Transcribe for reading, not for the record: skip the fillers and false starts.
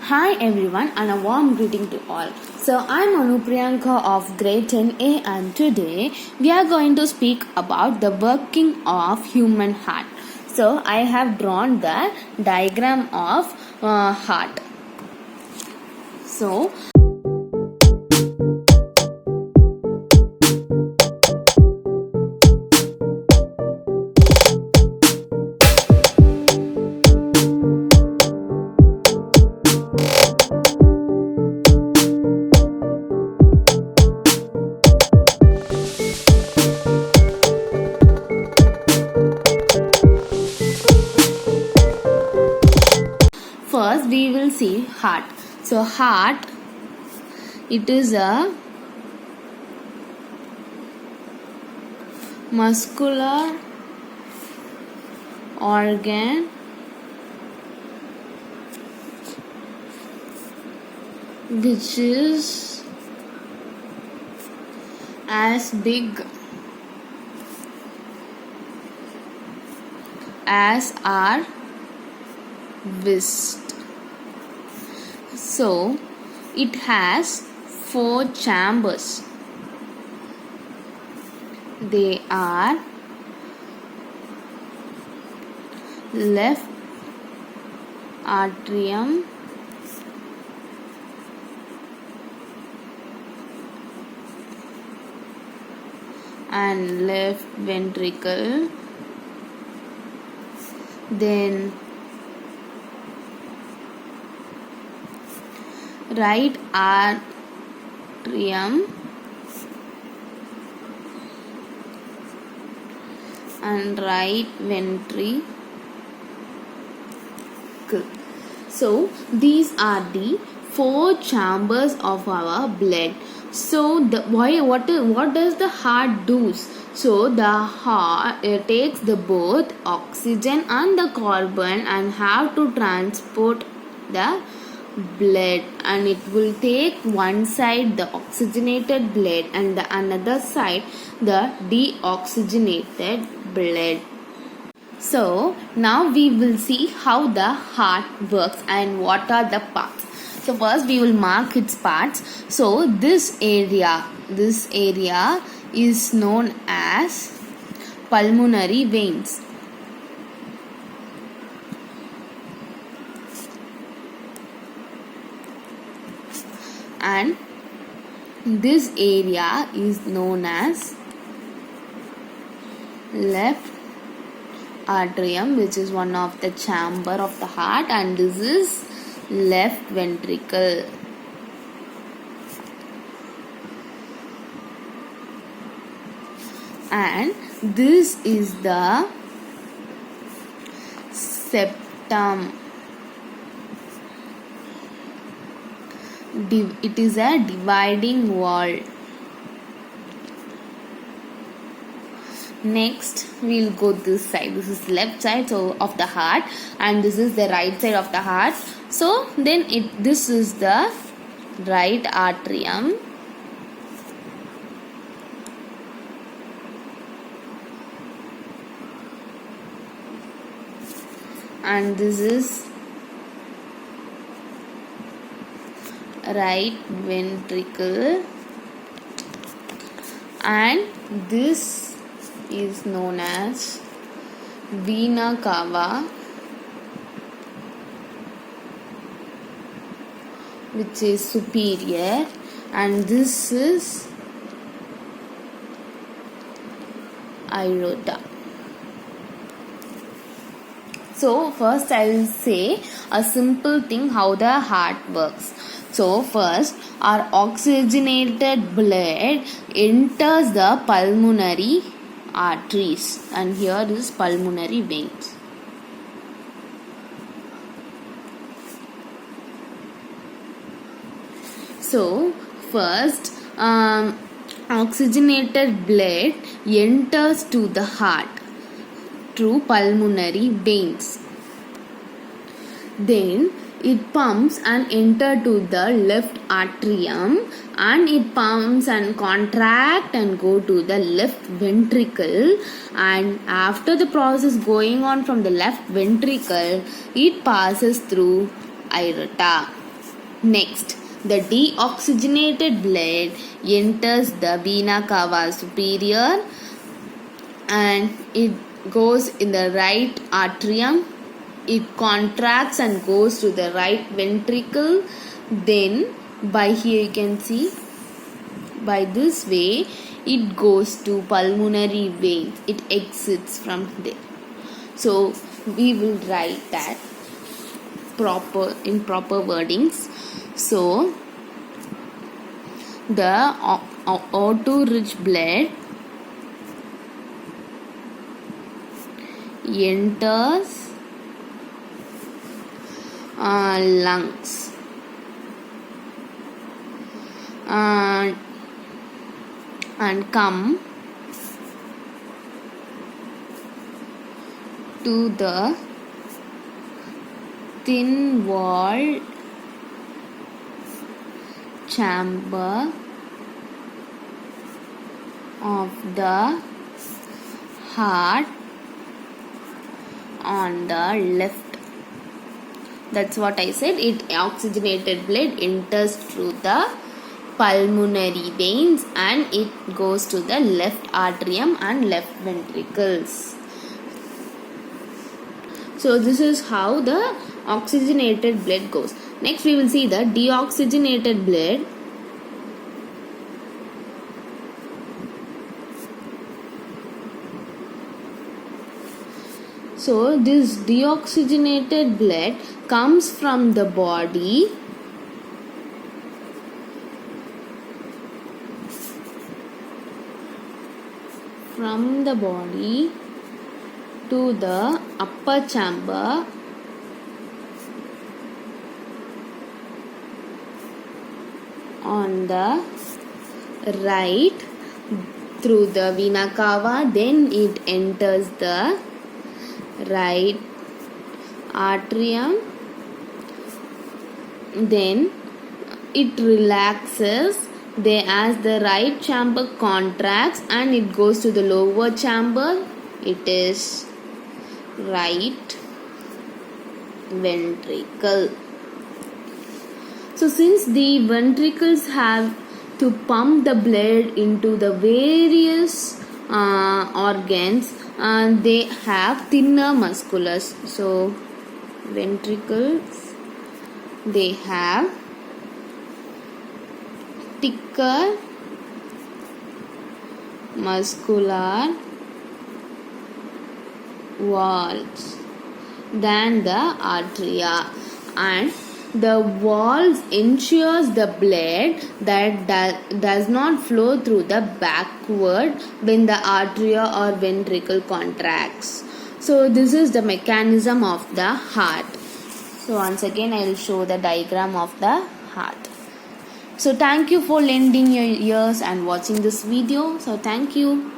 Hi everyone and a warm greeting to all. So I'm Anu Priyanka of grade 10A and today we are going to speak about the working of human heart. So I have drawn the diagram of heart. So first we will see heart. So heart, it is a muscular organ which is as big as our wrist. So it has 4 chambers. They are left atrium, and left ventricle, then right atrium and right ventricle. So these are the 4 chambers of our blood. So what does the heart do? So the heart takes the both oxygen and the carbon and have to transport the blood, and it will take one side the oxygenated blood and the another side the deoxygenated blood. So now we will see how the heart works and what are the parts. So first we will mark its parts. So this area is known as pulmonary veins. And this area is known as left atrium, which is one of the chamber of the heart, and this is left ventricle. And this is the septum. It is a dividing wall. Next we'll go this side. This is left side of the heart, and this is the right side of the heart. So then this is the right atrium, and this is right ventricle, and this is known as vena cava, which is superior, and this is aorta. So first I will say a simple thing how the heart works. So first our oxygenated blood enters the pulmonary arteries, and here is pulmonary veins. So first oxygenated blood enters to the heart through pulmonary veins. Then it pumps and enter to the left atrium, and it pumps and contract and go to the left ventricle, and after the process going on from the left ventricle, it passes through aorta. Next, the deoxygenated blood enters the vena cava superior and it goes in the right atrium. It contracts and goes to the right ventricle. Then by here you can see, by this way it goes to pulmonary veins. It exits from there. So we will write that in proper wordings. So the O2 rich blood enters lungs and come to the thin walled chamber of the heart on the left. That's what I said. Oxygenated blood enters through the pulmonary veins and it goes to the left atrium and left ventricles. So this is how the oxygenated blood goes. Next we will see the deoxygenated blood. So this deoxygenated blood comes from the body to the upper chamber on the right through the vena cava. Then it enters the right atrium. Then it relaxes there as the right chamber contracts and it goes to the lower chamber. It is right ventricle. So since the ventricles have to pump the blood into the various organs, they have thinner musculus. So ventricles, they have thicker muscular walls than the arteria, and the walls ensures the blood that does not flow through the backward when the arteria or ventricle contracts. So this is the mechanism of the heart. So once again I will show the diagram of the heart. So thank you for lending your ears and watching this video. So thank you.